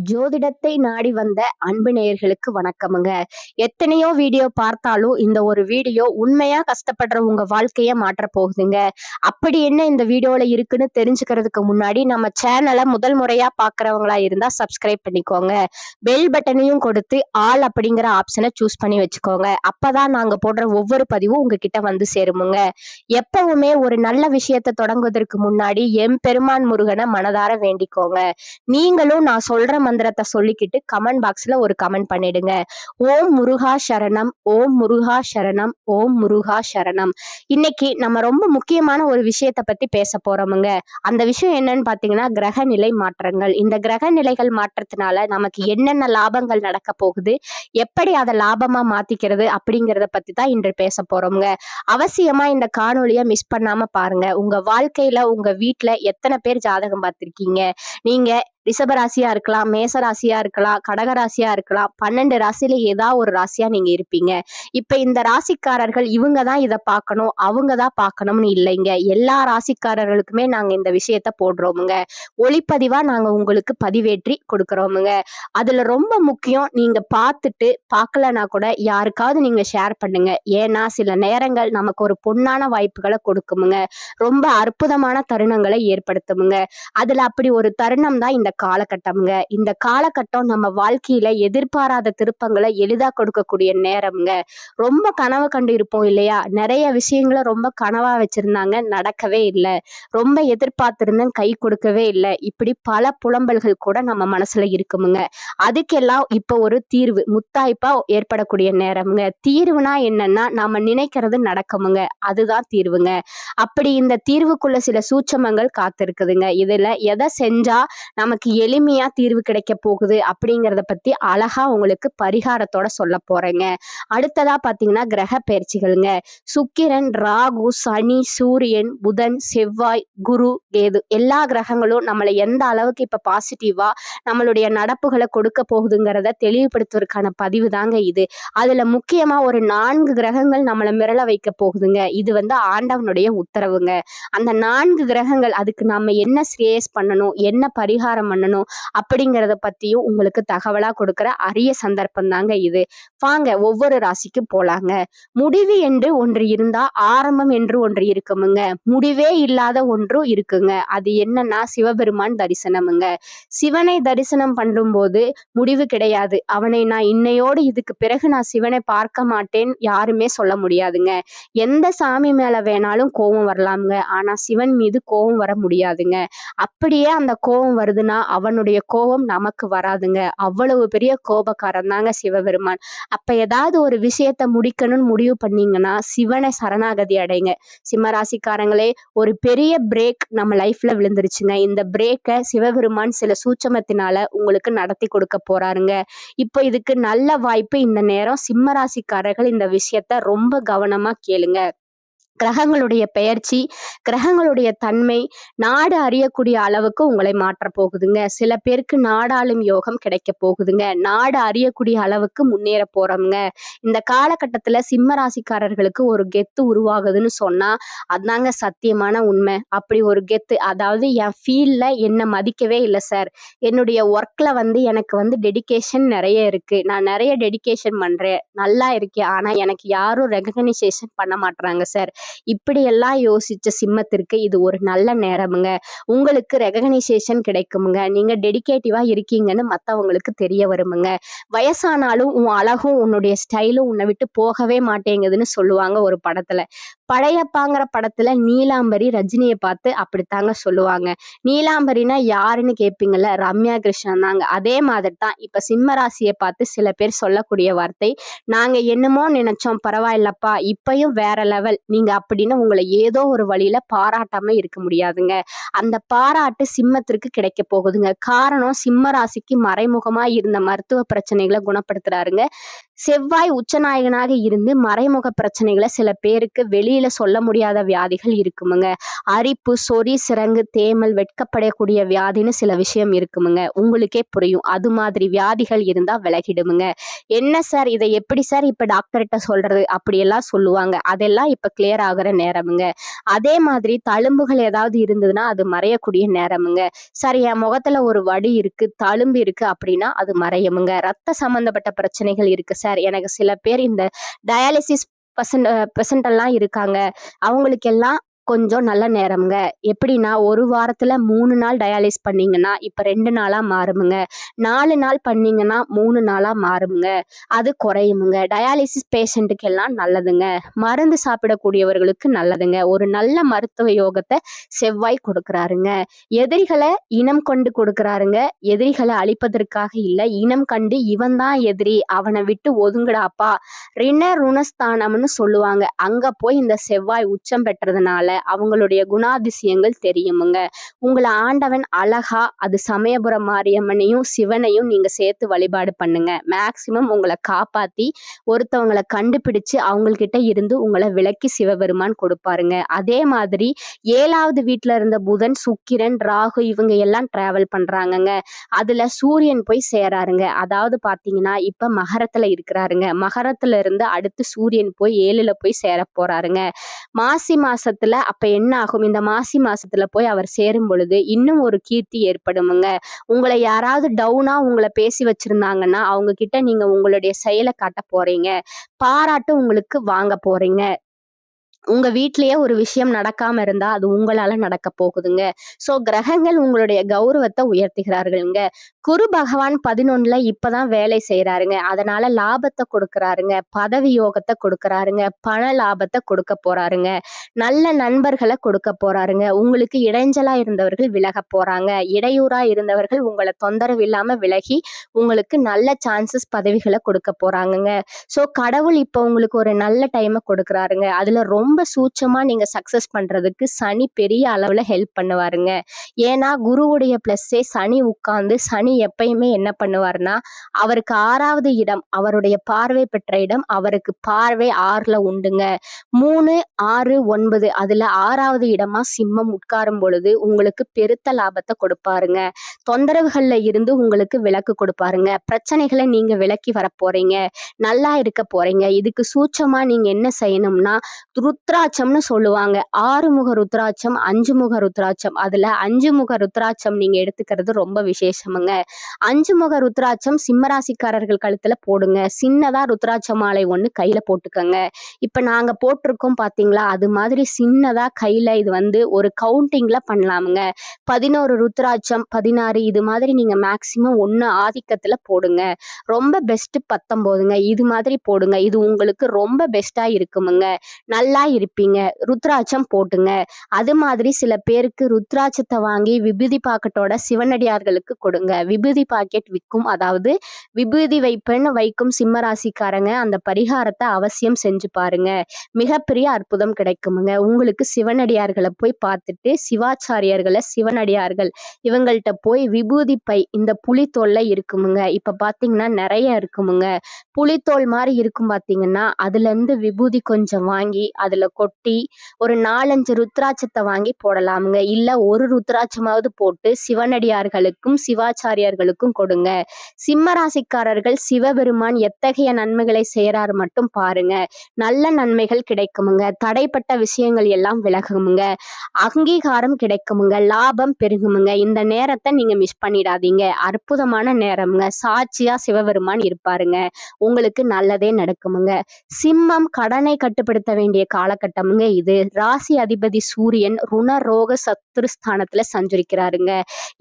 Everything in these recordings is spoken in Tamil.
ஜோதிடத்தை நாடி வந்த அன்பு நேயர்களுக்கு வணக்கமுங்க. எத்தனையோ வீடியோ பார்த்தாலும் இந்த ஒரு வீடியோ உண்மையா கஷ்டப்படுற உங்க வாழ்க்கைய மாற்ற போகுதுங்க. அப்படி என்ன இந்த வீடியோல இருக்குன்னு தெரிஞ்சுக்கிறதுக்கு முன்னாடி நம்ம சேனலை முதல் முறையா பாக்குறவங்களா இருந்தா சப்ஸ்கிரைப் பண்ணிக்கோங்க. பெல் பட்டனையும் கொடுத்து ஆல் அப்படிங்கிற ஆப்ஷனை சூஸ் பண்ணி வச்சுக்கோங்க. அப்பதான் நாங்க போடுற ஒவ்வொரு பதிவும் உங்ககிட்ட வந்து சேருமுங்க. எப்பவுமே ஒரு நல்ல விஷயத்தை தொடங்குவதற்கு முன்னாடி எம்பெருமான் முருகனை மனதார வேண்டிக்கோங்க. நீங்களும் நான் சொல்ற மந்திரத்தை சொல்லிக்கிட்டு கமெண்ட் பாக்ஸ்ல ஒரு கமெண்ட் பண்ணிடுங்க. ஓம் முருகா சரணம், ஓம் முருகா சரணம், ஓம் முருகா சரணம். இன்னைக்கு நம்ம ரொம்ப முக்கியமான ஒரு விஷயத்தை பத்தி பேச போறோமுங்க. அந்த விஷயம் என்னன்னு பாத்தீங்கன்னா கிரக நிலை மாற்றங்கள். இந்த கிரக நிலைகள் மாற்றத்தினால நமக்கு என்னென்ன லாபங்கள் நடக்க போகுது, எப்படி அதை லாபமா மாத்திக்கிறது அப்படிங்கிறத பத்தி தான் இன்று பேச போறோம்ங்க. அவசியமா இந்த காணொலியை மிஸ் பண்ணாம பாருங்க. உங்க வாழ்க்கையில உங்க வீட்டுல எத்தனை பேர் ஜாதகம் பார்த்திருக்கீங்க? நீங்க ரிஷப ராசியா இருக்கலாம், மேச ராசியா இருக்கலாம், கடக ராசியா இருக்கலாம். 12 ராசியில ஏதாவது ஒரு ராசியா நீங்க இருப்பீங்க. இப்ப இந்த ராசிக்காரர்கள் இவங்க தான் இதை பார்க்கணும், அவங்க தான் பார்க்கணும்னு இல்லைங்க. எல்லா ராசிக்காரர்களுக்குமே நாங்க இந்த விஷயத்த போடுறோமுங்க. ஒளிப்பதிவா நாங்க உங்களுக்கு பதிவேற்றி கொடுக்குறோமுங்க. அதுல ரொம்ப முக்கியம், நீங்க பார்த்துட்டு பார்க்கலனா கூட யாருக்காவது நீங்க ஷேர் பண்ணுங்க. ஏன்னா சில நேரங்கள் நமக்கு ஒரு பொன்னான வாய்ப்புகளை கொடுக்குமுங்க. ரொம்ப அற்புதமான தருணங்களை ஏற்படுத்துமுங்க. அதுல அப்படி ஒரு தருணம் தான் இந்த காலகட்டம்ங்க. இந்த காலகட்டம் நம்ம வாழ்க்கையில எதிர்பாராத திருப்பங்களை எளிதா கொடுக்கக்கூடிய நேரம்ங்க. ரொம்ப கனவு கண்டு இருப்போம் இல்லையா? நிறைய விஷயங்களை ரொம்ப கனவா வச்சிருந்தாங்க, நடக்கவே இல்லை. ரொம்ப எதிர்பார்த்திருந்தேன், கை கொடுக்கவே இல்லை. இப்படி பல புலம்பல்கள் கூட நம்ம மனசுல இருக்குமுங்க. அதுக்கெல்லாம் இப்ப ஒரு தீர்வு முத்தாய்ப்பா ஏற்படக்கூடிய நேரம்ங்க. தீர்வுனா என்னன்னா நாம நினைக்கிறது நடக்குமுங்க. அதுதான் தீர்வுங்க. அப்படி இந்த தீர்வுக்குள்ள சில சூட்சமங்கள் காத்திருக்குதுங்க. இதுல எதை செஞ்சா நமக்கு எளிமையா தீர்வு கிடைக்க போகுது அப்படிங்கிறத பத்தி அழகா உங்களுக்கு பரிகாரத்தோட சொல்ல போறேங்க. அடுத்ததா பாத்தீங்கன்னா கிரக பயிற்சிகள்ங்க. சுக்கிரன், ராகு, சனி, சூரியன், புதன், செவ்வாய், குரு, கேது எல்லா கிரகங்களும் நம்மளை எந்த அளவுக்கு இப்ப பாசிட்டிவா நம்மளுடைய நடப்புகளை கொடுக்க போகுதுங்கிறத தெளிவுபடுத்துவதற்கான பதிவு தாங்க இது. அதுல முக்கியமா ஒரு 4 கிரகங்கள் நம்மளை மிரள வைக்க போகுதுங்க. இது ஆண்டவனுடைய உத்தரவுங்க. அந்த 4 கிரகங்கள் அதுக்கு நாம என்ன ஸ்ரேஸ் பண்ணணும், என்ன பரிகாரம் பண்ணணும் அப்படிங்கிறத பத்தியும் உங்களுக்கு தகவலா கொடுக்கிற அரிய சந்தர்ப்பம் தாங்க இது. வாங்க ஒவ்வொரு ராசிக்கும் போலாங்க. முடிவு என்று ஒன்று இருந்தா ஆரம்பம் என்று ஒன்று இருக்குமுங்க. முடிவே இல்லாத ஒன்றும் இருக்குங்க. அது என்னன்னா சிவபெருமான் தரிசனமுங்க. சிவனை தரிசனம் பண்ணும் போது முடிவு கிடையாது. அவனை நான் இன்னையோடு இதுக்கு பிறகு நான் சிவனை பார்க்க மாட்டேன் யாருமே சொல்ல முடியாதுங்க. எந்த சாமி மேல வேணாலும் கோபம் வரலாமுங்க. ஆனா சிவன் மீது கோபம் வர முடியாதுங்க. அப்படியே அந்த கோபம் வருதுன்னா அவனுடைய கோபம் நமக்கு வராதுங்க. அவ்வளவு பெரிய கோபக்காரன் தாங்க சிவபெருமான். அப்ப ஏதாவது ஒரு விஷயத்த முடிக்கணும்னு முடிவு பண்ணீங்கன்னா சிவனை சரணாகதி அடைங்க. சிம்ம ராசிக்காரங்களே, ஒரு பெரிய பிரேக் நம்ம லைஃப்ல விழுந்துருச்சுங்க. இந்த பிரேக்கை சிவபெருமான் சில சூட்சமத்தினால உங்களுக்கு நடத்தி கொடுக்க போறாருங்க. இப்போ இதுக்கு நல்ல வாய்ப்பு இந்த நேரம். சிம்ம ராசிக்காரர்கள் இந்த விஷயத்த ரொம்ப கவனமா கேளுங்க. கிரகங்களுடைய பெயர்ச்சி, கிரகங்களுடைய தன்மை நாடு அறியக்கூடிய அளவுக்கு உங்களை மாற்ற போகுதுங்க. சில பேருக்கு நாடாளும் யோகம் கிடைக்க போகுதுங்க. நாடு அறியக்கூடிய அளவுக்கு முன்னேற போறோம்ங்க. இந்த காலகட்டத்துல சிம்ம ராசிக்காரர்களுக்கு ஒரு கெத்து உருவாகுதுன்னு சொன்னா அதாங்க சத்தியமான உண்மை. அப்படி ஒரு கெத்து, அதாவது என் ஃபீல்ட்ல என்ன மதிக்கவே இல்லை சார், என்னுடைய ஒர்க்ல எனக்கு டெடிகேஷன் நிறைய இருக்கு, நான் நிறைய டெடிகேஷன் பண்றேன், நல்லா இருக்கேன், ஆனா எனக்கு யாரும் ரெகக்னைசேஷன் பண்ண மாட்டாங்க சார். இப்படியெல்லாம் யோசிச்ச சிம்மத்திற்கு இது ஒரு நல்ல நேரமுங்க. உங்களுக்கு ரெகக்னைசேஷன் கிடைக்குமுங்க. நீங்க டெடிகேட்டிவா இருக்கீங்கன்னு மத்தவங்களுக்கு தெரிய வருமுங்க. வயசானாலும் உன் அழகும் உன்னுடைய ஸ்டைலும் உன்னை விட்டு போகவே மாட்டேங்குதுன்னு சொல்லுவாங்க ஒரு படத்துல. படையப்பாங்கிற படத்துல நீலாம்பரி ரஜினியை பார்த்து அப்படித்தாங்க சொல்லுவாங்க. நீலாம்பரினா யாருன்னு கேட்பீங்கல்ல, ரம்யா கிருஷ்ணன் தாங்க. அதே மாதிரி தான் இப்ப சிம்ம ராசியை பார்த்து சில பேர் சொல்லக்கூடிய வார்த்தை, நாங்க என்னமோ நினைச்சோம், பரவாயில்லப்பா, இப்பயும் வேற லெவல் நீங்க அப்படின்னு உங்களை ஏதோ ஒரு வழியில பாராட்டாம இருக்க முடியாதுங்க. அந்த பாராட்டு சிம்மத்திற்கு கிடைக்க போகுதுங்க. காரணம், சிம்ம ராசிக்கு மறைமுகமா இருந்த மருத்துவ பிரச்சனைகளை குணப்படுத்துறாருங்க செவ்வாய் உச்சநாயகனாக இருந்து மறைமுக பிரச்சனைகளை சில பேருக்கு வெளியில சொல்ல முடியாத வியாதிகள் இருக்குமுங்க. அரிப்பு, சொறி, சிரங்கு, தேமல், வெட்கப்படக்கூடிய வியாதின்னு சில விஷயம் இருக்குமுங்க. உங்களுக்கே புரியும். அது மாதிரி வியாதிகள் இருந்தா விலகிடுமுங்க. என்ன சார், இதை எப்படி சார் இப்ப டாக்டர்கிட்ட சொல்றது அப்படியெல்லாம் சொல்லுவாங்க. அதெல்லாம் இப்ப கிளியர் ஆகுற நேரமுங்க. அதே மாதிரி தழும்புகள் ஏதாவது இருந்ததுன்னா அது மறையக்கூடிய நேரமுங்க. சார், என் முகத்துல ஒரு வடு இருக்கு, தழும்பு இருக்கு அப்படின்னா அது மறையுமுங்க. ரத்த சம்பந்தப்பட்ட பிரச்சனைகள் இருக்கு சார், எனக்கு சில பேர் இந்த டயாலிசிஸ் பெசன்ட் எல்லாம் இருக்காங்க, அவங்களுக்கெல்லாம் கொஞ்சம் நல்ல நேரம்ங்க. எப்படின்னா, ஒரு வாரத்துல 3 நாள் டயாலிஸ் பண்ணீங்கன்னா இப்ப 2 நாளா மாறுமுங்க. 4 நாள் பண்ணீங்கன்னா 3 நாளா மாறுமுங்க. அது குறையுமுங்க. டயாலிசிஸ் பேஷண்ட்டுக்கு எல்லாம் நல்லதுங்க. மருந்து சாப்பிடக்கூடியவர்களுக்கு நல்லதுங்க. ஒரு நல்ல மருத்துவ யோகத்தை செவ்வாய் கொடுக்கிறாருங்க. எதிரிகளை இனம் கொண்டு கொடுக்கிறாருங்க. எதிரிகளை அழிப்பதற்காக இல்ல, இனம் கண்டு இவன் தான் எதிரி, அவனை விட்டு ஒதுங்குடாப்பா, ருணஸ்தானம்னு சொல்லுவாங்க. அங்க போய் இந்த செவ்வாய் உச்சம் பெற்றதுனால அவங்களுடைய குணாதிசயங்கள் தெரியுமுங்க. உங்களை ஆண்டவன் அழகா அது சமயபுரம் மாரியம்மனையும் சிவனையும் நீங்க சேர்த்து வழிபாடு பண்ணுங்க. மேக்சிமம் உங்களை காப்பாத்தி ஒருத்தவங்களை கண்டுபிடிச்சு அவங்கக்கிட்ட இருந்து உங்களை விலக்கி சிவபெருமான் கொடுப்பாருங்க. அதே மாதிரி 7வது வீட்டுல இருந்த புதன், சுக்கிரன், ராகு இவங்க எல்லாம் டிராவல் பண்றாங்கங்க. அதுல சூரியன் போய் சேராருங்க. அதாவது பாத்தீங்கன்னா இப்ப மகரத்துல இருக்கிறாருங்க. மகரத்துல இருந்து அடுத்து சூரியன் போய் 7ல போய் சேர போறாருங்க. மாசி மாசத்துல அப்ப என்ன ஆகும், இந்த மாசி மாசத்துல போய் அவர் சேரும் பொழுது இன்னும் ஒரு கீர்த்தி ஏற்படுமுங்க. உங்களை யாராவது டவுனா உங்களை பேசி வச்சிருந்தாங்கன்னா அவங்க கிட்ட நீங்க உங்களுடைய செயலை காட்ட போறீங்க. பாராட்டு உங்களுக்கு வாங்க போறீங்க. உங்க வீட்லயே ஒரு விஷயம் நடக்காம இருந்தா அது உங்களால நடக்க போகுதுங்க. சோ கிரகங்கள் உங்களுடைய கௌரவத்தை உயர்த்துகிறார்களுங்க. குரு பகவான் 11ல இப்பதான் வேலை செய்யறாருங்க. அதனால லாபத்தை கொடுக்கறாருங்க, பதவி யோகத்தை கொடுக்கறாருங்க, பண லாபத்தை கொடுக்க போறாருங்க, நல்ல நண்பர்களை கொடுக்க போறாருங்க. உங்களுக்கு இடைஞ்சலா இருந்தவர்கள் விலக போறாங்க. இடையூறா இருந்தவர்கள் உங்களை தொந்தரவு இல்லாம விலகி உங்களுக்கு நல்ல சான்சஸ் பதவிகளை கொடுக்க போறாங்கங்க. சோ கடவுள் இப்ப உங்களுக்கு ஒரு நல்ல டைமை கொடுக்கறாருங்க. அதுல ரொம்ப சூட்சமா நீங்க சக்சஸ் பண்றதுக்கு சனி பெரிய அளவுல ஹெல்ப் பண்ணுவாருங்க. ஏன்னா குருவுடைய பிளஸ்ஸே சனி உட்கார்ந்து, சனி எப்பயுமே என்ன பண்ணுவாருன்னா அவருக்கு 6வது இடம், அவருடைய பார்வை பெற்ற இடம், அவருக்கு பார்வை 6ல உண்டுங்க. 3, 6, 9 அதுல 6வது இடமா சிம்மம் உட்காரும் பொழுது உங்களுக்கு பெருத்த லாபத்தை கொடுப்பாருங்க. தொந்தரவுகள்ல இருந்து உங்களுக்கு விலக்கு கொடுப்பாருங்க. பிரச்சனைகளை நீங்க விலக்கி வர போறீங்க, நல்லா இருக்க போறீங்க. இதுக்கு சூட்சமா நீங்க என்ன செய்யணும்னா ருத்ராட்சம்னு சொல்லுவாங்க. 6 முக ருத்ராட்சம், 5 முக ருத்ராட்சம். அதுல 5 முக ருத்ராட்சம் நீங்க எடுத்துக்கிறது ரொம்ப விசேஷமுங்க. 5 முக ருத்ராட்சம் சிம்மராசிக்காரர்கள் கழுத்துல போடுங்க. சின்னதா ருத்ராட்ச மாலை ஒண்ணு கையில போட்டுக்கங்க. இப்ப நாங்க போட்டிருக்கோம் பாத்தீங்களா, அது மாதிரி சின்னதா கையில இது ஒரு கவுண்டிங்ல பண்ணலாமுங்க. 11 ருத்ராட்சம், 16 இது மாதிரி நீங்க மேக்சிமம் 1 ஆதிக்கத்துல போடுங்க. ரொம்ப பெஸ்ட் 19ங்க. இது மாதிரி போடுங்க. இது உங்களுக்கு ரொம்ப பெஸ்டா இருக்குமுங்க. நல்லா இருப்பீங்க. ருத்ராட்சம் போட்டுங்க. அது மாதிரி சில பேருக்கு ருத்ராட்சத்தை வாங்கி விபூதி பாக்கெட்டோட சிவனடியார்களுக்கு கொடுங்க. விபூதி பாக்கெட் விற்கும், அதாவது விபூதி வைக்கும் சிம்மராசிக்காரங்க அந்த பரிகாரத்தை அவசியம் செஞ்சு பாருங்க. மிகப்பெரிய அற்புதம் கிடைக்குமுங்க. உங்களுக்கு சிவனடியார்களை போய் பார்த்துட்டு, சிவாச்சாரியர்களை, சிவனடியார்கள் இவங்கள்ட்ட போய் விபூதி பை, இந்த புலித்தோல்ல இருக்குமுங்க. இப்ப பாத்தீங்கன்னா நிறைய இருக்குமுங்க. புலித்தோல் மாதிரி இருக்கும் பாத்தீங்கன்னா, அதுல இருந்து விபூதி கொஞ்சம் வாங்கி அதுல கொட்டி ஒரு 4-5 ருத்ராட்சத்தை வாங்கி போடலாமுங்க. இல்ல ஒரு ருத்ராட்சமாவது போட்டு சிவனடியார்களுக்கும் சிவாச்சாரியர்களுக்கும் கொடுங்க. சிம்மராசிக்காரர்கள் சிவபெருமான் எத்தகைய நன்மைகளை செய்யறாரு மட்டும் பாருங்க. நல்ல நன்மைகள் கிடைக்குமுங்க. தடைப்பட்ட விஷயங்கள் எல்லாம் விலகுமுங்க. அங்கீகாரம் கிடைக்குமுங்க. லாபம் பெருகுமுங்க. இந்த நேரத்தை நீங்க மிஸ் பண்ணிடாதீங்க. அற்புதமான நேரம்ங்க. சாட்சியா சிவபெருமான் இருப்பாருங்க. உங்களுக்கு நல்லதே நடக்குமுங்க. சிம்மம் கடனை கட்டுப்படுத்த வேண்டிய காலகட்டமுங்க இது. ராசி அதிபதி சூரியன் ருண ரோக சத்துருஸ்தானத்துல சஞ்சரிக்கிறாருங்க.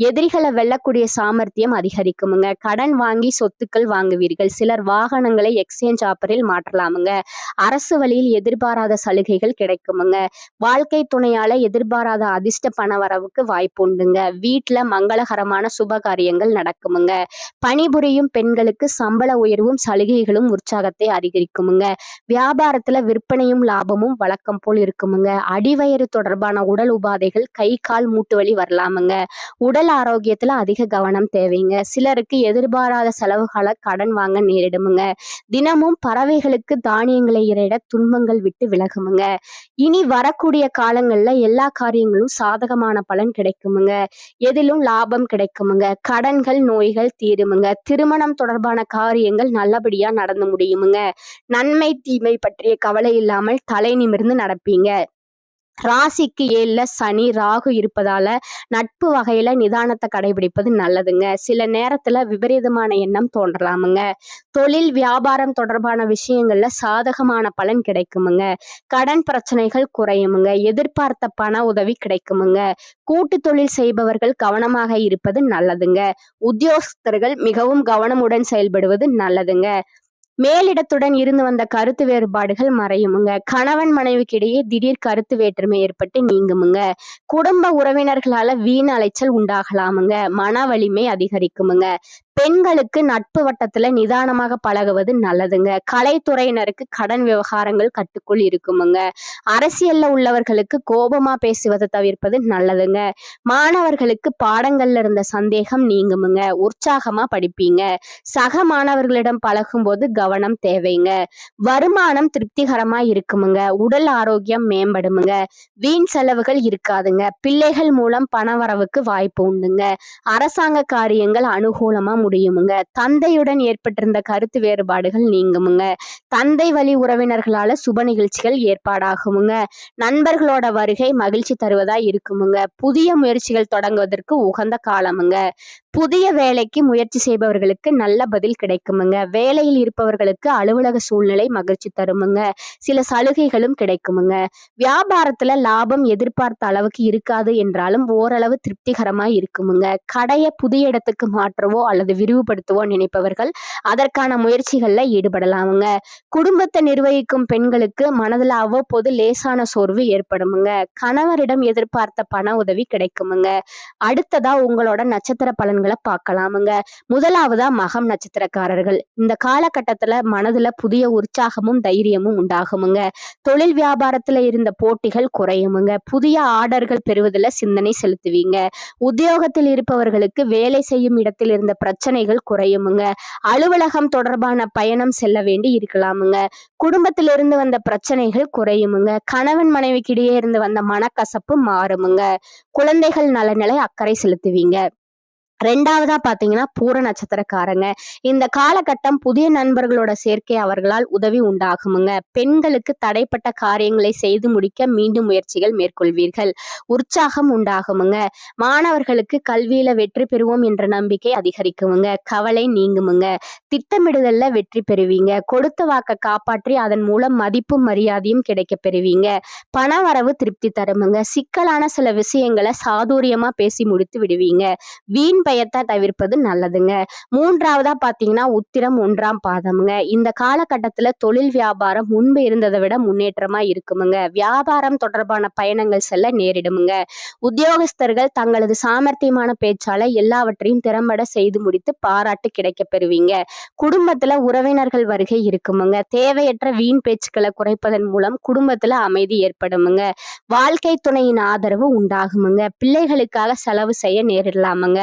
எதிரிகளை வெல்லக்கூடிய சாமர்த்தியம் அதிகரிக்குமுங்க. கடன் வாங்கி சொத்துக்கள் வாங்குவீர்கள். சிலர் வாகனங்களை எக்ஸ்சேஞ்ச் ஆஃபரில் மாற்றலாமுங்க. அரசு வழியில் எதிர்பாராத சலுகைகள் கிடைக்குமுங்க. வாழ்க்கை துணையால எதிர்பாராத அதிர்ஷ்ட பண வரவுக்கு வாய்ப்பு உண்டுங்க. வீட்டுல மங்களகரமான சுப காரியங்கள் நடக்குமுங்க. பணிபுரியும் பெண்களுக்கு சம்பள உயர்வும் சலுகைகளும் உற்சாகத்தை அதிகரிக்குமுங்க. வியாபாரத்துல விற்பனையும் லாபமும் வழக்கம் போல் இருக்குமுங்க. அடிவயிறு தொடர்பான உடல் உபாதைகள், கை கால் மூட்டு வலி வரலாமுங்க. உடல் ஆரோக்கியத்துல அதிக கவனம் தேவைங்க. சிலருக்கு எதிர்பாராத செலவுகள கடன் வாங்க நேரிடுமுங்க. தினமும் பறவைகளுக்கு தானியங்களை இறையிட துன்பங்கள் விட்டு விலகுமுங்க. இனி வரக்கூடிய காலங்கள்ல எல்லா காரியங்களும் சாதகமான பலன் கிடைக்குமுங்க. எதிலும் லாபம் கிடைக்குமுங்க. கடன்கள், நோய்கள் தீருமுங்க. திருமணம் தொடர்பான காரியங்கள் நல்லபடியா நடந்து முடியுமுங்க. நன்மை தீமை பற்றிய கவலை இல்லாமல் தலை நிமிர்ந்து நடப்பீங்க. ராசிக்கு 7ல சனி, ராகு இருப்பதால நட்பு வகையில நிதானத்தை கடைபிடிப்பது நல்லதுங்க. சில நேரத்துல விபரீதமான எண்ணம் தோன்றலாமுங்க. தொழில், வியாபாரம் தொடர்பான விஷயங்கள்ல சாதகமான பலன் கிடைக்குமுங்க. கடன் பிரச்சனைகள் குறையுமுங்க. எதிர்பார்த்த பண உதவி கிடைக்குமுங்க. கூட்டு தொழில் செய்பவர்கள் கவனமாக இருப்பது நல்லதுங்க. உத்தியோகஸ்தர்கள் மிகவும் கவனமுடன் செயல்படுவது நல்லதுங்க. மேலிடத்துடன் இருந்து வந்த கருத்து வேறுபாடுகள் மறையுமுங்க. கணவன் மனைவிக்கிடையே திடீர் கருத்து வேற்றுமை ஏற்பட்டு நீங்குமுங்க. குடும்ப உறவினர்களால வீண் அலைச்சல் உண்டாகலாமுங்க. மன வலிமை அதிகரிக்குமுங்க. பெண்களுக்கு நட்பு வட்டத்துல நிதானமாக பழகுவது நல்லதுங்க. கலைத்துறையினருக்கு கடன் விவகாரங்கள் கட்டுக்குள் இருக்குமுங்க. அரசியல்ல உள்ளவர்களுக்கு கோபமா பேசுவதை தவிர்ப்பது நல்லதுங்க. மாணவர்களுக்கு பாடங்கள்ல இருந்த சந்தேகம் நீங்குமுங்க. உற்சாகமா படிப்பீங்க. சக மாணவர்களிடம் பழகும் போது கவனம் தேவைங்க. வருமானம் திருப்திகரமா இருக்குமுங்க. உடல் ஆரோக்கியம் மேம்படுமுங்க. வீண் செலவுகள் இருக்காதுங்க. பிள்ளைகள் மூலம் பணவரவுக்கு வாய்ப்பு உண்டுங்க. அரசாங்க காரியங்கள் அனுகூலமா முடியுமுங்க. தந்தையுடன் ஏற்பட்டிருந்த கருத்து வேறுபாடுகள் நீங்குமுங்க. தந்தை வழி உறவினர்களால சுப நிகழ்ச்சிகள் ஏற்பாடாகுமுங்க. நண்பர்களோட வருகை மகிழ்ச்சி தருவதா இருக்குமுங்க. புதிய முயற்சிகள் தொடங்குவதற்கு உகந்த காலமுங்க. புதிய வேலைக்கு முயற்சி செய்பவர்களுக்கு நல்ல பதில் கிடைக்குமுங்க. வேலையில் இருப்பவர்களுக்கு அலுவலக சூழ்நிலை மகிழ்ச்சி தருமுங்க. சில சலுகைகளும் கிடைக்குமுங்க. வியாபாரத்துல லாபம் எதிர்பார்த்த அளவுக்கு இருக்காது என்றாலும் ஓரளவு திருப்திகரமா இருக்குமுங்க. கடையை புதிய இடத்துக்கு மாற்றவோ அல்லது விரிவுபடுத்தவோ நினைப்பவர்கள் அதற்கான முயற்சிகள்ல ஈடுபடலாமுங்க. குடும்பத்தை நிர்வகிக்கும் பெண்களுக்கு மனதுல அவ்வப்போது லேசான சோர்வு ஏற்படுமுங்க. கணவரிடம் எதிர்பார்த்த பண உதவி கிடைக்குமுங்க. அடுத்ததா உங்களோட நட்சத்திர பலன்களை பார்க்கலாமுங்க. முதலாவதா மகம் நட்சத்திரக்காரர்கள். இந்த காலகட்டத்துல மனதுல புதிய உற்சாகமும் தைரியமும் உண்டாகுமுங்க. தொழில் வியாபாரத்துல இருந்த போட்டிகள் குறையுமுங்க. புதிய ஆர்டர்கள் பெறுவதில் சிந்தனை செலுத்துவீங்க. உத்தியோகத்தில் இருப்பவர்களுக்கு வேலை செய்யும் இடத்தில் இருந்த பிரச்சனைகள் குறையுமுங்க. அலுவலகம் தொடர்பான பயணம் செல்ல வேண்டி இருக்கலாமுங்க. குடும்பத்திலிருந்து வந்த பிரச்சனைகள் குறையுமுங்க. கணவன் மனைவிக்கிடையே இருந்து வந்த மனக்கசப்பு மாறுமுங்க. குழந்தைகள் நலனிலை அக்கறை செலுத்துவீங்க. ரெண்டாவதா பாத்தீங்கன்னா பூர நட்சத்திரக்காரங்க. இந்த காலகட்டம் புதிய நண்பர்களோட சேர்க்கை அவர்களால் உதவி உண்டாகுமுங்க. பெண்களுக்கு தடைப்பட்ட காரியங்களை செய்து முடிக்க மீண்டும் முயற்சிகள் மேற்கொள்வீர்கள். உற்சாகம் உண்டாகுமுங்க. மாணவர்களுக்கு கல்வியில வெற்றி பெறுவோம் என்ற நம்பிக்கை அதிகரிக்குமுங்க. கவலை நீங்குமுங்க. திட்டமிடுதல்ல வெற்றி பெறுவீங்க. கொடுத்த வாக்க காப்பாற்றி அதன் மூலம் மதிப்பும் மரியாதையும் கிடைக்க பெறுவீங்க. பணவரவு திருப்தி தருமுங்க. சிக்கலான சில விஷயங்களை சாதுரியமா பேசி முடித்து விடுவீங்க. வீண் பயத்தை தவிர்ப்பது நல்லதுங்க. மூன்றாவதா பாத்தீங்கன்னா உத்திரம் 1ஆம் பாதமுங்க. இந்த காலகட்டத்துல தொழில் வியாபாரம் முன்பு இருந்ததை விட முன்னேற்றமா இருக்குமுங்க. வியாபாரம் தொடர்பான பயணங்கள் செல்ல நேரிடுமுங்க. உத்தியோகஸ்தர்கள் தங்களது சாமர்த்தியமான பேச்சால எல்லாவற்றையும் திறம்பட செய்து முடித்து பாராட்டு கிடைக்க பெறுவீங்க. குடும்பத்துல உறவினர்கள் வருகை இருக்குமுங்க. தேவையற்ற வீண் பேச்சுக்களை குறைப்பதன் மூலம் குடும்பத்துல அமைதி ஏற்படுமுங்க. வாழ்க்கை துணையின் ஆதரவு உண்டாகுமுங்க. பிள்ளைகளுக்காக செலவு செய்ய நேரிடலாமுங்க.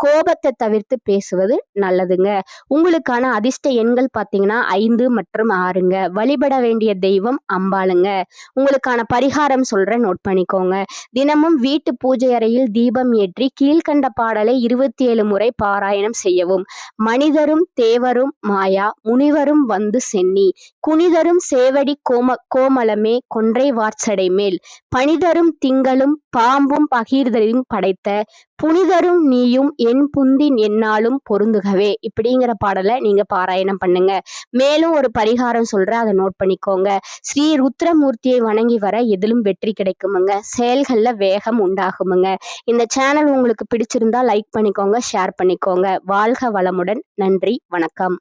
கோபத்தை தவிர்த்து பேசுவது நல்லதுங்க. உங்களுக்கான அதிர்ஷ்ட எண்கள் பாத்தீங்கன்னா 5 மற்றும் 6ங்க. வழிபட வேண்டிய தெய்வம் அம்பாளுங்க. உங்களுக்கான பரிகாரம் சொல்றேன், நோட் பண்ணிக்கோங்க. தினமும் வீட்டு பூஜை அறையில் தீபம் ஏற்றி கீழ்கண்ட பாடலை 27 முறை பாராயணம் செய்யவும். மனிதரும் தேவரும் மாயா முனிவரும் வந்து சென்னி குனிதரும் சேவடி கோமலமே கொன்றை வார்ச்சடை மேல் பனிதரும் திங்களும் பாம்பும் பகீர்தலும் படைத்த புனிதரும் நீயும் என் புந்தின் என்னாலும் பொருந்துகவே இப்படிங்கிற பாடலை நீங்க பாராயணம் பண்ணுங்க. மேலும் ஒரு பரிகாரம் சொல்றேன், அதை நோட் பண்ணிக்கோங்க. ஸ்ரீ ருத்ரமூர்த்தியை வணங்கி வர எதிலும் வெற்றி கிடைக்குமுங்க. செயல்கள்ல வேகம் உண்டாகுமுங்க. இந்த சேனல் உங்களுக்கு பிடிச்சிருந்தா லைக் பண்ணிக்கோங்க, ஷேர் பண்ணிக்கோங்க. வாழ்க வளமுடன். நன்றி, வணக்கம்.